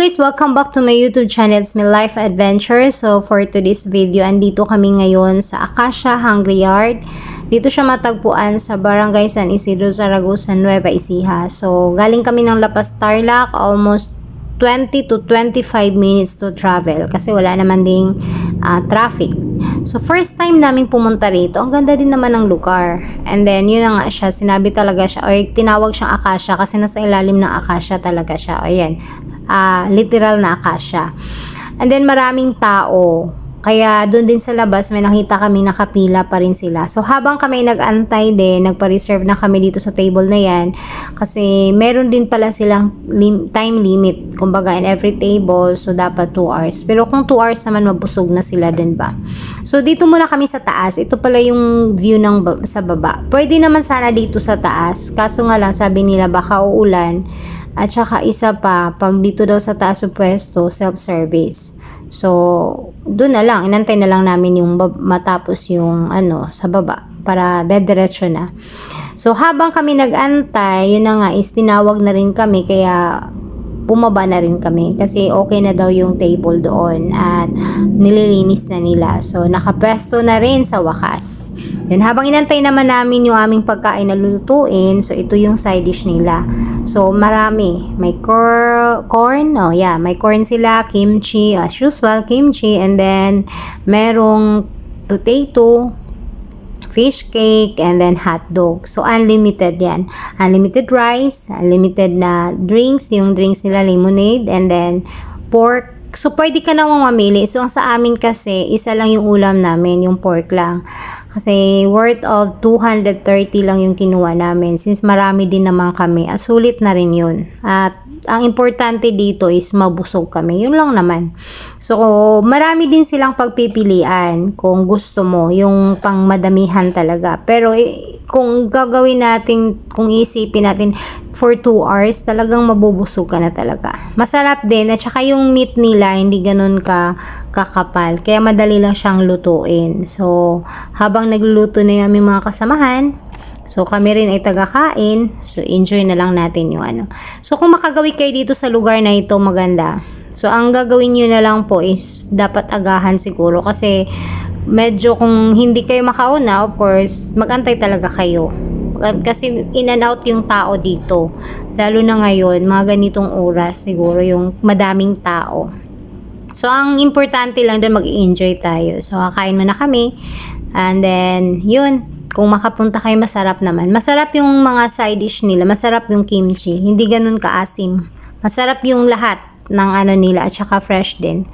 guys, welcome back to my YouTube channel. It's my life adventure. So for today's video, andito kami ngayon sa Acacia Hungry Yard. Dito siya matagpuan sa Barangay San Isidro, Zaragoza, Nueva Ecija. So galing kami ng La Paz, Tarlac, almost 20 to 25 minutes to travel kasi wala naman ding traffic. So first time namin pumunta rito, ang ganda din naman ng lugar. And then yun na nga siya, sinabi talaga siya, or tinawag siyang acacia kasi nasa ilalim ng acacia talaga siya. O yan, literal na acacia. And then maraming tao. Kaya doon din sa labas may nakita kami nakapila pa rin sila. So habang kami nag-antay din, nagpa-reserve na kami dito sa table na yan. Kasi meron din pala silang time limit. Kumbaga in every table, so dapat 2 hours. Pero kung 2 hours naman, mabusog na sila din ba. So dito muna kami sa taas. Ito pala yung view ng sa baba. Pwede naman sana dito sa taas. Kaso nga lang sabi nila baka uulan. At saka isa pa, pag dito daw sa taas ng pwesto, self-service. So, doon na lang, inantay na lang namin yung matapos yung sa baba para dediretso na. So, habang kami nag-antay, yun na nga, is tinawag na rin kami kaya bumaba na rin kami kasi okay na daw yung table doon at nililinis na nila. So, nakapwesto na rin sa wakas. Yun, habang inantay naman namin yung aming pagkain na lulutuin, so ito yung side dish nila. So, marami. May corn, may corn sila, kimchi, as usual, kimchi, and then merong potato, fish cake, and then hot dog. So, unlimited yan. Unlimited rice, unlimited na drinks, yung drinks nila lemonade, and then pork. So, pwede ka na mamili. So, ang sa amin kasi, isa lang yung ulam namin, yung pork lang. Kasi, worth of 230 lang yung kinuha namin. Since marami din naman kami, sulit na rin yun. At, ang importante dito is mabusog kami. Yun lang naman. So, marami din silang pagpipilian kung gusto mo. Yung pang madamihan talaga. Pero, kung gagawin natin, kung isipin natin for 2 hours, talagang mabubusog ka na talaga. Masarap din. At saka yung meat nila, hindi ganun kakapal. Kaya madali lang siyang lutuin. So, habang nagluluto na yung aming mga kasamahan, so, kami rin ay taga-kain. So, enjoy na lang natin yung So, kung makagawi kayo dito sa lugar na ito, maganda. So, ang gagawin nyo na lang po is dapat agahan siguro. Kasi, medyo kung hindi kayo makauna, of course, magantay talaga kayo. Kasi, in and out yung tao dito. Lalo na ngayon, mga ganitong oras, siguro yung madaming tao. So, ang importante lang din mag-enjoy tayo. So, kakain muna kami. And then, yun. Kung makapunta kayo, masarap naman. Masarap yung mga side dish nila. Masarap yung kimchi. Hindi ganun kaasim. Masarap yung lahat ng nila at saka fresh din.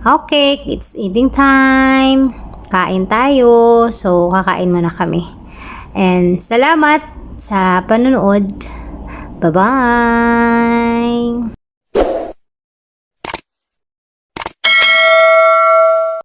Okay, it's eating time. Kain tayo. So, kakain muna kami. And salamat sa panonood. Bye-bye!